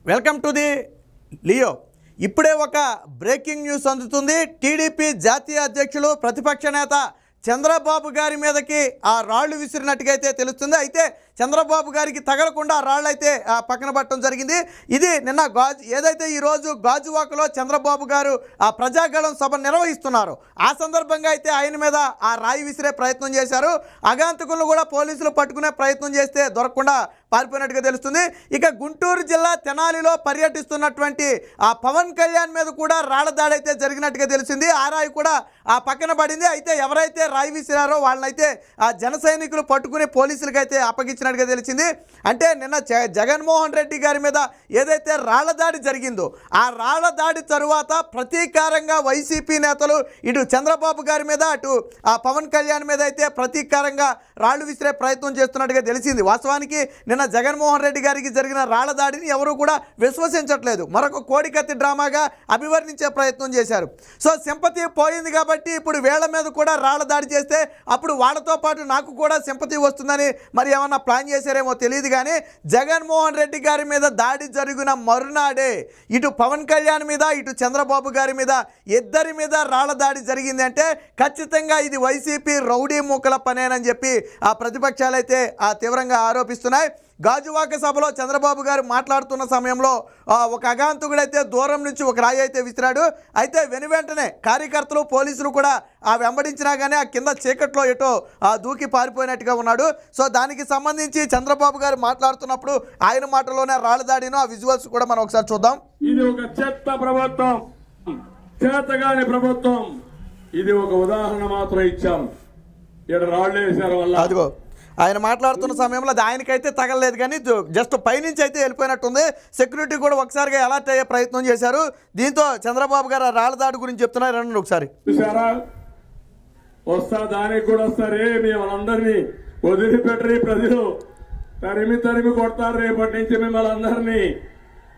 Welcome to the Leo. ఇప్పుడే ఒక breaking news అందుతుంది. టీడీపీ జాతీయ అధ్యక్షులు ప్రతిపక్ష నేత చంద్రబాబు గారి మీదకి ఆ రాళ్లు విసిరినట్టుగా అయితే తెలుస్తుంది. అయితే చంద్రబాబు గారికి తగలకుండా ఆ రాళ్ళు అయితే పక్కన పట్టడం జరిగింది. ఇది నిన్న ఏదైతే ఈరోజు గాజువాకలో చంద్రబాబు గారు ఆ ప్రజాగళం సభ నిర్వహిస్తున్నారు. ఆ సందర్భంగా అయితే ఆయన మీద ఆ రాయి విసిరే ప్రయత్నం చేశారు. అగాంతకులను కూడా పోలీసులు పట్టుకునే ప్రయత్నం చేస్తే దొరకకుండా పారిపోయినట్టుగా తెలుస్తుంది. ఇక గుంటూరు జిల్లా తెనాలిలో పర్యటిస్తున్నటువంటి ఆ పవన్ కళ్యాణ్ మీద కూడా రాళ్ల దాడి అయితే జరిగినట్టుగా తెలిసింది. ఆ రాయి కూడా ఆ పక్కన పడింది. అయితే ఎవరైతే రాయి విసిరారో వాళ్ళనైతే ఆ జన సైనికులు పట్టుకుని పోలీసులకు అయితే అప్పగించినట్టుగా తెలిసింది. అంటే నిన్న జగన్మోహన్ రెడ్డి గారి మీద ఏదైతే రాళ్ల దాడి జరిగిందో ఆ రాళ్ల దాడి తరువాత ప్రతీకారంగా వైసీపీ నేతలు ఇటు చంద్రబాబు గారి మీద అటు ఆ పవన్ కళ్యాణ్ మీద అయితే ప్రతీకారంగా రాళ్లు విసిరే ప్రయత్నం చేస్తున్నట్టుగా తెలిసింది. వాస్తవానికి నిన్న జగన్మోహన్ రెడ్డి గారికి జరిగిన రాళ్ల దాడిని ఎవరు కూడా విశ్వసించట్లేదు. మరొక కోడికత్తి డ్రామాగా అభివర్ణించే ప్రయత్నం చేశారు. సో సింపతి పోయింది కాబట్టి ఇప్పుడు వేళ్ల మీద కూడా రాళ్ల దాడి చేస్తే అప్పుడు వాళ్ళతో పాటు నాకు కూడా సింపతి వస్తుందని మరి ఏమన్నా ప్లాన్ చేశారేమో తెలియదు. కానీ జగన్మోహన్ రెడ్డి గారి మీద దాడి జరిగిన మరునాడే ఇటు పవన్ కళ్యాణ్ మీద ఇటు చంద్రబాబు గారి మీద ఇద్దరి మీద రాళ్ల దాడి జరిగింది అంటే ఖచ్చితంగా ఇది వైసీపీ రౌడీ మూకల పనేనని చెప్పి ఆ ప్రతిపక్షాలు అయితే తీవ్రంగా ఆరోపిస్తున్నాయి. గాజువాక సభలో చంద్రబాబు గారు మాట్లాడుతున్న సమయంలో ఒక అగాంతకుడైతే దూరం నుంచి ఒక రాయి అయితే విసిరాడు. అయితే వెనువెంటనే కార్యకర్తలు పోలీసులు కూడా వెంబడించినా కానీ ఆ కింద చీకట్లో ఎటో దూకి పారిపోయినట్టుగా ఉన్నాడు. సో దానికి సంబంధించి చంద్రబాబు గారు మాట్లాడుతున్నప్పుడు ఆయన మాటలోనే రాళ్ళ దాడిను ఆ విజువల్స్ కూడా మనం ఒకసారి చూద్దాం. ఇది ఒక చెత్త ప్రభుత్వం, చేతగాని ప్రభుత్వం. ఇది ఒక ఉదాహరణ మాత్రం ఇచ్చాం. ఇక్కడ రాళ్ళు వేసారు వల్ల అదిగో ఆయన మాట్లాడుతున్న సమయంలో అది ఆయనకైతే తగలలేదు కానీ జస్ట్ పైనుంచి అయితే వెళ్ళిపోయినట్టుంది. సెక్యూరిటీ కూడా ఒకసారిగా అలర్ట్ అయ్యే ప్రయత్నం చేశారు. దీంతో చంద్రబాబు గారు రాళ్ల దాడి గురించి చెప్తున్నారు. రండి ఒకసారి. చూసారా, వస్తా దానికి కూడా వస్తారే, మిమ్మల్ని వదిలిపెట్టరు ప్రజలు, తరిమి కొడతారు. రేపటి నుంచి మిమ్మల్ని అందరినీ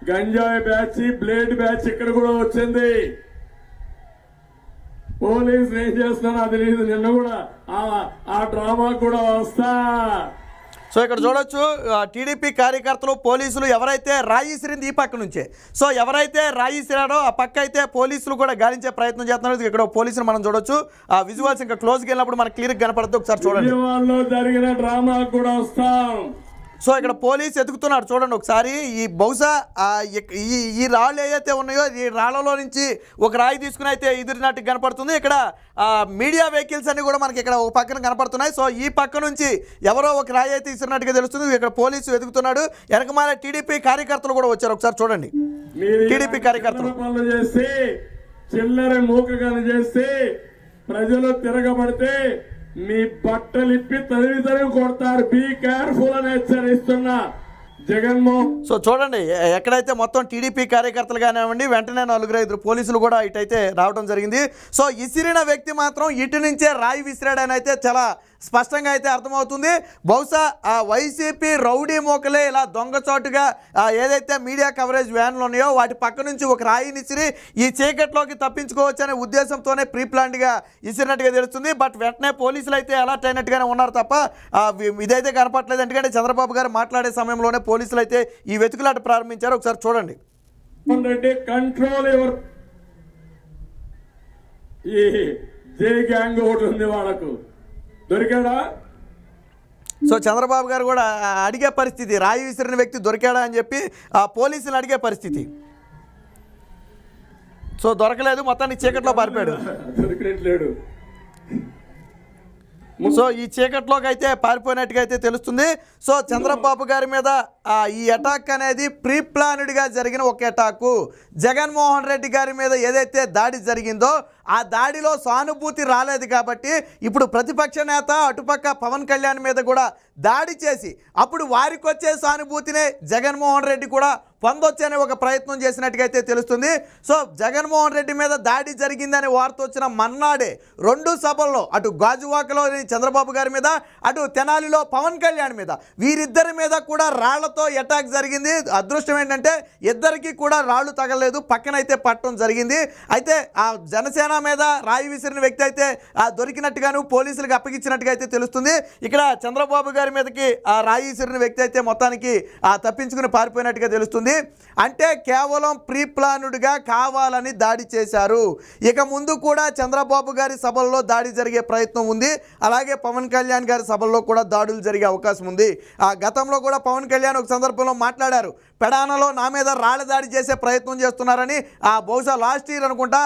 గంజాయి బ్యాచ్, బ్లేడ్ బ్యాచ్ ఇక్కడ కూడా వచ్చింది. పోలీసులు ఏం చేస్తున్నారు అది లేదు. నిన్న కూడా ఆ డ్రామా కూడా వస్తా. సో ఇక్కడ చూడొచ్చు టీడీపీ కార్యకర్తలు పోలీసులు ఎవరైతే రాయి ఇసిరింది ఈ పక్క నుంచే. సో ఎవరైతే రాయి ఇసిరాడో ఆ పక్క అయితే పోలీసులు కూడా గాలించే ప్రయత్నం చేస్తున్నారు. ఇక్కడ పోలీసులు మనం చూడొచ్చు. ఆ విజువల్స్ ఇంకా క్లోజ్కి వెళ్ళినప్పుడు మనకు క్లియర్ కనపడుతుంది. ఒకసారి చూడండి. జరిగిన డ్రామా కూడా వస్తాం. సో ఇక్కడ పోలీసు ఎదుగుతున్నారు చూడండి ఒకసారి. ఈ బహుశా ఈ రాళ్ళు ఏదైతే ఉన్నాయో ఈ రాళ్లలో నుంచి ఒక రాయి తీసుకుని అయితే ఎదురినట్టు కనపడుతుంది. ఇక్కడ మీడియా వెహికల్స్ అన్ని కూడా మనకి ఇక్కడ ఒక పక్కన కనపడుతున్నాయి. సో ఈ పక్క నుంచి ఎవరో ఒక రాయి అయితే ఇస్తున్నట్టుగా తెలుస్తుంది. ఇక్కడ పోలీసు ఎదుగుతున్నాడు. వెనకమాల టీడీపీ కార్యకర్తలు కూడా వచ్చారు. ఒకసారి చూడండి. టీడీపీ కార్యకర్తలు పనులు చేస్తే, చిల్లర మూకగాని చేస్తే, ప్రజలు తిరగబడితే మీ బట్టలిప్పి తరివి కొడతారు. బీ కేర్ఫుల్ అని హెచ్చరిస్తున్నా జగన్మోహన్. సో చూడండి, ఎక్కడైతే మొత్తం టీడీపీ కార్యకర్తలు కానివ్వండి, వెంటనే 4-5 పోలీసులు కూడా ఇటైతే రావడం జరిగింది. సో ఇసిరిన వ్యక్తి మాత్రం ఇటు నుంచే రాయి విసిరాడని అయితే చాలా స్పష్టంగా అయితే అర్థమవుతుంది. బహుశా ఆ వైసీపీ రౌడీ మోకలే ఇలా దొంగచాటుగా ఏదైతే మీడియా కవరేజ్ వ్యాన్లు ఉన్నాయో వాటి పక్క నుంచి ఒక రాయిని ఇసిరి ఈ చీకట్లోకి తప్పించుకోవచ్చు అనే ఉద్దేశంతోనే ప్రీ ప్లాన్డ్గా ఇసిరినట్టుగా తెలుస్తుంది. బట్ వెంటనే పోలీసులు అయితే అలర్ట్ అయినట్టుగానే ఉన్నారు తప్ప ఇదైతే కనపట్లేదు. ఎందుకంటే చంద్రబాబు గారు మాట్లాడే సమయంలోనే పోలీసులు అయితే ఈ వెతుకులాట ప్రారంభించారు. ఒకసారి చూడండి. కంట్రోల్ ఎవరు, ఈ జే గ్యాంగ్ ఒకటి ఉంది, వాళ్ళకు దొరికాడా? సో చంద్రబాబు గారు కూడా అడిగే పరిస్థితి, రాయి విసిరిన వ్యక్తి దొరికాడా అని చెప్పి పోలీసులు అడిగే పరిస్థితి. సో దొరకలేదు, మొత్తాన్ని చీకట్లో పారిపోయాడు. దొరికినట్లేడు. సో ఈ చీకట్లోకి అయితే పారిపోయినట్టుగా అయితే తెలుస్తుంది. సో చంద్రబాబు గారి మీద ఈ అటాక్ అనేది ప్రీ ప్లాన్డ్గా జరిగిన ఒక అటాకు. జగన్మోహన్ రెడ్డి గారి మీద ఏదైతే దాడి జరిగిందో ఆ దాడిలో సానుభూతి రాలేదు కాబట్టి ఇప్పుడు ప్రతిపక్ష నేత అటుపక్క పవన్ కళ్యాణ్ మీద కూడా దాడి చేసి అప్పుడు వారికి వచ్చే సానుభూతినే జగన్మోహన్ రెడ్డి కూడా పొందొచ్చనే ఒక ప్రయత్నం చేసినట్టుగా అయితే తెలుస్తుంది. సో జగన్మోహన్ రెడ్డి మీద దాడి జరిగిందని వార్త వచ్చిన మన్నాడే 2 సభల్లో అటు గాజువాకలో చంద్రబాబు గారి మీద, అటు తెనాలిలో పవన్ కళ్యాణ్ మీద, వీరిద్దరి మీద కూడా రాళ్ల రాళ్లతో అటాక్ జరిగింది. అదృష్టం ఏంటంటే ఇద్దరికి కూడా రాళ్ళు తగలలేదు, పక్కనైతే పట్టడం జరిగింది. అయితే ఆ జనసేన మీద రాయి విసిరిన వ్యక్తి అయితే దొరికినట్టుగాను పోలీసులకు అప్పగించినట్టుగా అయితే తెలుస్తుంది. ఇక్కడ చంద్రబాబు గారి మీదకి ఆ రాయి విసిరిన వ్యక్తి అయితే మొత్తానికి తప్పించుకుని పారిపోయినట్టుగా తెలుస్తుంది. అంటే కేవలం ప్రీ ప్లాన్డ్గా కావాలని దాడి చేశారు. ఇక ముందు కూడా చంద్రబాబు గారి సభల్లో దాడి జరిగే ప్రయత్నం ఉంది. అలాగే పవన్ కళ్యాణ్ గారి సభల్లో కూడా దాడులు జరిగే అవకాశం ఉంది. గతంలో కూడా పవన్ కళ్యాణ్ ఒక సందర్భంలో మాట్లాడారు, పెడానలో నా మీద రాళ్ళ దాడి చేసే ప్రయత్నం చేస్తున్నారని. బహుశా లాస్ట్ ఇయర్ అనుకుంటా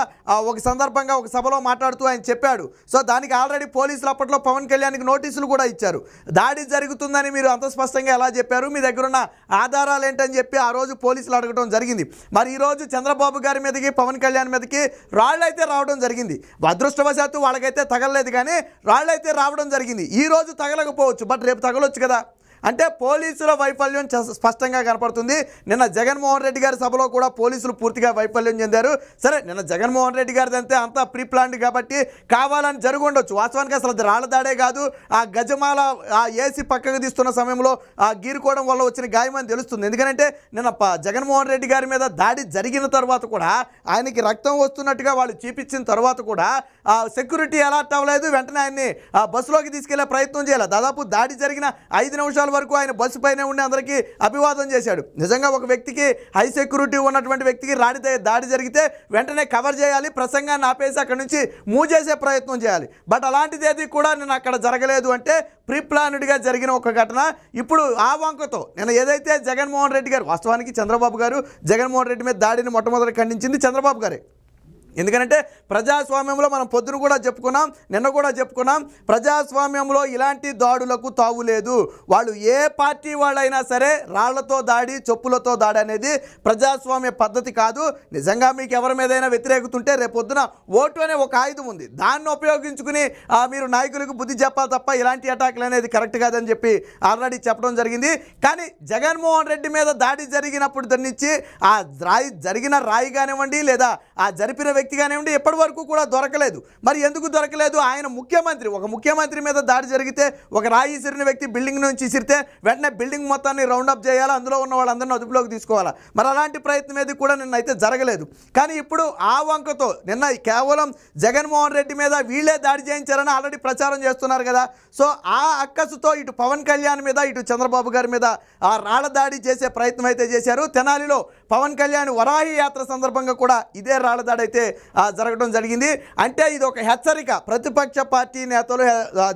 ఒక సందర్భంగా ఒక సభలో మాట్లాడుతూ ఆయన చెప్పాడు. సో దానికి ఆల్రెడీ పోలీసులు అప్పట్లో పవన్ కళ్యాణ్కి నోటీసులు కూడా ఇచ్చారు. దాడి జరుగుతుందని మీరు అంత స్పష్టంగా ఎలా చెప్పారు, మీ దగ్గర ఉన్న ఆధారాలు ఏంటని చెప్పి ఆ రోజు పోలీసులు అడగడం జరిగింది. మరి ఈరోజు చంద్రబాబు గారి మీదకి పవన్ కళ్యాణ్ మీదకి రాళ్ళు అయితే రావడం జరిగింది. అదృష్టవశాత్తు వాళ్ళకైతే తగలలేదు, కానీ రాళ్ళు అయితే రావడం జరిగింది. ఈ రోజు తగలకపోవచ్చు, బట్ రేపు తగలొచ్చు కదా. అంటే పోలీసుల వైఫల్యం స్పష్టంగా కనపడుతుంది. నిన్న జగన్మోహన్ రెడ్డి గారి సభలో కూడా పోలీసులు పూర్తిగా వైఫల్యం చెందారు. సరే, నిన్న జగన్మోహన్ రెడ్డి గారిది అంతా ప్రీ ప్లాన్డ్ కాబట్టి కావాలని జరిగి ఉండొచ్చు. వాస్తవానికి అసలు అది రాళ్ళ దాడే కాదు. ఆ గజమాల ఏసీ పక్కకు తీస్తున్న సమయంలో గీరుకోవడం వల్ల వచ్చిన గాయమని తెలుస్తుంది. ఎందుకంటే నిన్న జగన్మోహన్ రెడ్డి గారి మీద దాడి జరిగిన తర్వాత కూడా ఆయనకి రక్తం వస్తున్నట్టుగా వాళ్ళు చూపించిన తర్వాత కూడా సెక్యూరిటీ అలర్ట్ అవ్వలేదు. వెంటనే ఆయన్ని బస్సులోకి తీసుకెళ్లే ప్రయత్నం చేయాలి. దాదాపు దాడి జరిగిన 5 నిమిషాల వరకు ఆయన బస్సు పైనే ఉండి అందరికీ అభివాదం చేశాడు. నిజంగా ఒక వ్యక్తికి హై సెక్యూరిటీ ఉన్నటువంటి వ్యక్తికి దాడి జరిగితే వెంటనే కవర్ చేయాలి, ప్రసంగాన్ని ఆపేసి అక్కడి నుంచి మూవ్ చేసే ప్రయత్నం చేయాలి. బట్ అలాంటిది ఏది కూడా నేను అక్కడ జరగలేదు. అంటే ప్రీ ప్లాన్డ్గా జరిగిన ఒక ఘటన. ఇప్పుడు ఆ వంకతో నేను ఏదైతే జగన్మోహన్ రెడ్డి గారు, వాస్తవానికి చంద్రబాబు గారు జగన్మోహన్ రెడ్డి మీద దాడిని మొట్టమొదటి ఖండించింది చంద్రబాబు గారే. ఎందుకంటే ప్రజాస్వామ్యంలో మనం పొద్దున కూడా చెప్పుకున్నాం, నిన్న కూడా చెప్పుకున్నాం, ప్రజాస్వామ్యంలో ఇలాంటి దాడులకు తావు లేదు. వాళ్ళు ఏ పార్టీ వాళ్ళైనా సరే రాళ్లతో దాడి, చెప్పులతో దాడి అనేది ప్రజాస్వామ్య పద్ధతి కాదు. నిజంగా మీకు ఎవరి మీదైనా వ్యతిరేకత ఉంటే రేపొద్దున ఓటు అనే ఒక ఆయుధం ఉంది, దాన్ని ఉపయోగించుకుని మీరు నాయకులకు బుద్ధి చెప్పాలి తప్ప ఇలాంటి అటాక్లు అనేది కరెక్ట్ కాదని చెప్పి ఆల్రెడీ చెప్పడం జరిగింది. కానీ జగన్మోహన్ రెడ్డి మీద దాడి జరిగినప్పుడు దాని నుంచి ఆ జరిగిన రాయి కానివ్వండి, లేదా ఆ జరిపిన వ్యక్తి కానివ్వండి, ఎప్పటి వరకు కూడా దొరకలేదు. మరి ఎందుకు దొరకలేదు? ఆయన ముఖ్యమంత్రి, ఒక ముఖ్యమంత్రి మీద దాడి జరిగితే, ఒక రాయి ఇసిరిన వ్యక్తి బిల్డింగ్ నుంచి ఇసిరితే వెంటనే బిల్డింగ్ మొత్తాన్ని రౌండప్ చేయాలా, అందులో ఉన్న వాళ్ళందరినీ అదుపులోకి తీసుకోవాలా. మరి అలాంటి ప్రయత్నం ఏది కూడా నిన్న అయితే జరగలేదు. కానీ ఇప్పుడు ఆ వంకతో నిన్న కేవలం జగన్మోహన్ రెడ్డి మీద వీళ్ళే దాడి చేయించారని ఆల్రెడీ ప్రచారం చేస్తున్నారు కదా. సో ఆ అక్కసుతో ఇటు పవన్ కళ్యాణ్ మీద, ఇటు చంద్రబాబు గారి మీద ఆ రాళ్ల దాడి చేసే ప్రయత్నం అయితే చేశారు. తెనాలిలో పవన్ కళ్యాణ్ వరాహి యాత్ర సందర్భంగా కూడా ఇదే రాళ్ల దాడి అయితే జరగడం జరిగింది. అంటే ఇది ఒక హెచ్చరిక, ప్రతిపక్ష పార్టీ నేతలు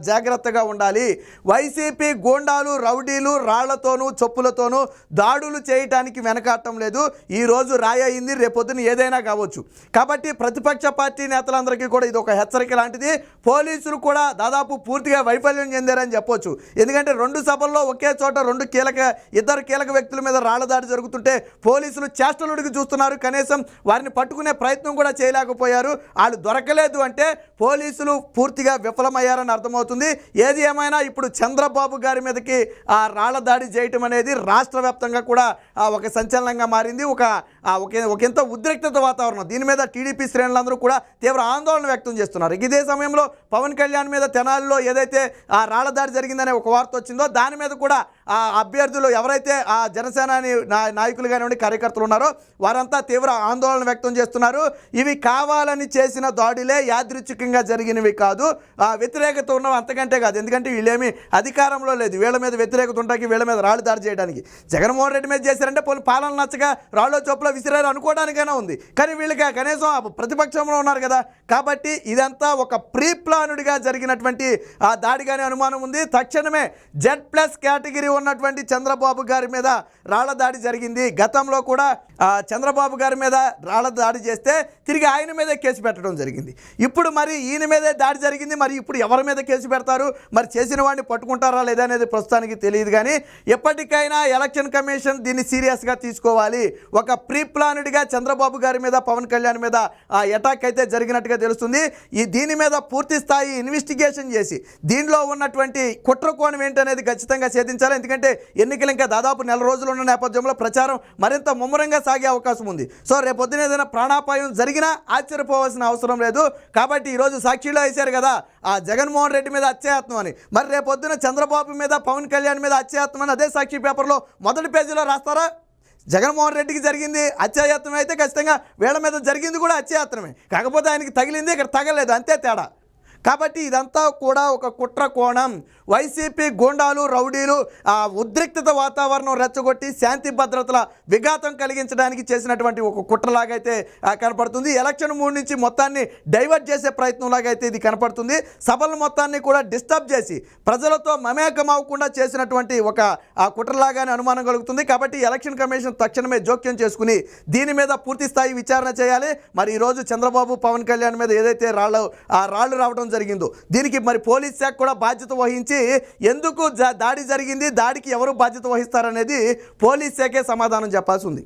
జాగ్రత్తగా ఉండాలి. వైసీపీ గూండాలు, రౌడీలు రాళ్లతోనూ చెప్పులతోనూ దాడులు చేయడానికి వెనకాడటం లేదు. ఈరోజు రాయి అయింది, రేపొద్దున ఏదైనా కావచ్చు. కాబట్టి ప్రతిపక్ష పార్టీ నేతలందరికీ కూడా ఇది ఒక హెచ్చరిక లాంటిది. పోలీసులు కూడా దాదాపు పూర్తిగా వైఫల్యం చెందారని చెప్పొచ్చు. ఎందుకంటే 2 సభల్లో ఒకే చోట ఇద్దరు కీలక వ్యక్తుల మీద రాళ్ల దాడి జరుగుతుంటే పోలీసులు చేష్టలుడికి చూస్తున్నారు. కనీసం వారిని పట్టుకునే ప్రయత్నం కూడా చేయలేకపోయారు. వాళ్ళు దొరకలేదు అంటే పోలీసులు పూర్తిగా విఫలమయ్యారని అర్థమవుతుంది. ఏది ఏమైనా ఇప్పుడు చంద్రబాబు గారి మీదకి ఆ రాళ్ల దాడి చేయటం అనేది రాష్ట్ర వ్యాప్తంగా కూడా ఒక సంచలనంగా మారింది. ఒకంత ఉద్రిక్తత వాతావరణం. దీని మీద టీడీపీ శ్రేణులందరూ కూడా తీవ్ర ఆందోళన వ్యక్తం చేస్తున్నారు. ఇదే సమయంలో పవన్ కళ్యాణ్ మీద తెనాలిలో ఏదైతే ఆ రాళ్ల దాడి జరిగిందనే ఒక వార్త వచ్చిందో దాని మీద కూడా ఆ అభ్యర్థులు ఎవరైతే ఆ జనసేన నాయకులు కానివ్వండి, కార్యకర్తలు ఉన్నారో వారంతా తీవ్ర ఆందోళన వ్యక్తం చేస్తున్నారు. ఇవి కావాలని చేసిన దాడులే, యాదృచ్ఛికంగా జరిగినవి కాదు. వ్యతిరేకత ఉన్నవి అంతకంటే కాదు. ఎందుకంటే వీళ్ళేమి అధికారంలో లేదు, వీళ్ళ మీద వ్యతిరేకత ఉంటాకి వీళ్ళ మీద రాళ్ళు దాడి చేయడానికి. జగన్మోహన్ రెడ్డి మీద చేశారంటే పాలన నచ్చగా రాళ్ళో చొప్పులో విసిరారు అనుకోవడానికైనా ఉంది. కానీ వీళ్ళకి కనీసం ప్రతిపక్షంలో ఉన్నారు కదా. కాబట్టి ఇదంతా ఒక ప్రీ ప్లాన్డ్గా జరిగినటువంటి ఆ దాడిగానే అనుమానం ఉంది. తక్షణమే Z+ కేటగిరీ ఉన్నటువంటి చంద్రబాబు గారి మీద రాళ్ల దాడి జరిగింది. గతంలో కూడా చంద్రబాబు గారి మీద రాళ్ల దాడి చేస్తే తిరిగి ఆయన మీదే కేసు పెట్టడం జరిగింది. ఇప్పుడు మరి ఈయన మీదే దాడి జరిగింది. మరి ఇప్పుడు ఎవరి మీద కేసు పెడతారు, మరి చేసిన వాడిని పట్టుకుంటారా లేదా అనేది ప్రస్తుతానికి తెలియదు. కానీ ఎప్పటికైనా ఎలక్షన్ కమిషన్ దీన్ని సీరియస్గా తీసుకోవాలి. ఒక ప్రీ ప్లాన్డ్గా చంద్రబాబు గారి మీద, పవన్ కళ్యాణ్ మీద అటాక్ అయితే జరిగినట్టుగా తెలుస్తుంది. దీని మీద పూర్తి స్థాయి ఇన్వెస్టిగేషన్ చేసి దీనిలో ఉన్నటువంటి కుట్రకోణం ఏంటనేది ఖచ్చితంగా ఛేదించాలి. ఎందుకంటే ఎన్నికలు ఇంకా దాదాపు నెల రోజులు ఉన్న నేపథ్యంలో ప్రచారం మరింత ముమ్మరంగా సాగే అవకాశం ఉంది. సో రేపొద్దున ఏదైనా ప్రాణాపాయం జరిగినా ఆశ్చర్యపోవాల్సిన అవసరం లేదు. కాబట్టి ఈరోజు ఈరోజు సాక్షిలో వేశారు కదా ఆ జగన్మోహన్ రెడ్డి మీద హత్యాయత్నం అని. మరి రేపొద్దున చంద్రబాబు మీద పవన్ కళ్యాణ్ మీద హత్యాయత్నం అని అదే సాక్షి పేపర్లో మొదటి పేజీలో రాస్తారా? జగన్మోహన్ రెడ్డికి జరిగింది హత్యాయత్నం అయితే ఖచ్చితంగా వీళ్ళ మీద జరిగింది కూడా హత్యాయత్నమే, కాకపోతే ఆయనకి తగిలింది, ఇక్కడ తగలేదు, అంతే తేడా. కాబట్టి ఇదంతా కూడా ఒక కుట్ర కోణం. వైసీపీ గూండాలు రౌడీలు ఆ ఉద్రిక్తత వాతావరణం రెచ్చగొట్టి శాంతి భద్రతల విఘాతం కలిగించడానికి చేసినటువంటి ఒక కుట్రలాగైతే కనపడుతుంది. ఎలక్షన్ మూడ్ నుంచి మొత్తాన్ని డైవర్ట్ చేసే ప్రయత్నంలాగైతే ఇది కనపడుతుంది. సభల మొత్తాన్ని కూడా డిస్టర్బ్ చేసి ప్రజలతో మమేకం అవ్వకుండా చేసినటువంటి ఒక ఆ కుట్రలాగానే అనుమానం కలుగుతుంది. కాబట్టి ఎలక్షన్ కమిషన్ తక్షణమే జోక్యం చేసుకుని దీని మీద పూర్తి స్థాయి విచారణ చేయాలి. మరి ఈరోజు చంద్రబాబు పవన్ కళ్యాణ్ మీద ఏదైతే రాళ్ళు రావడం జరిగిందో దీనికి మరి పోలీస్ శాఖ కూడా బాధ్యత వహించి ఎందుకు దాడి జరిగింది, దాడికి ఎవరు బాధ్యత వహిస్తారనేది పోలీస్ శాఖే సమాధానం చెప్పాల్సి ఉంది.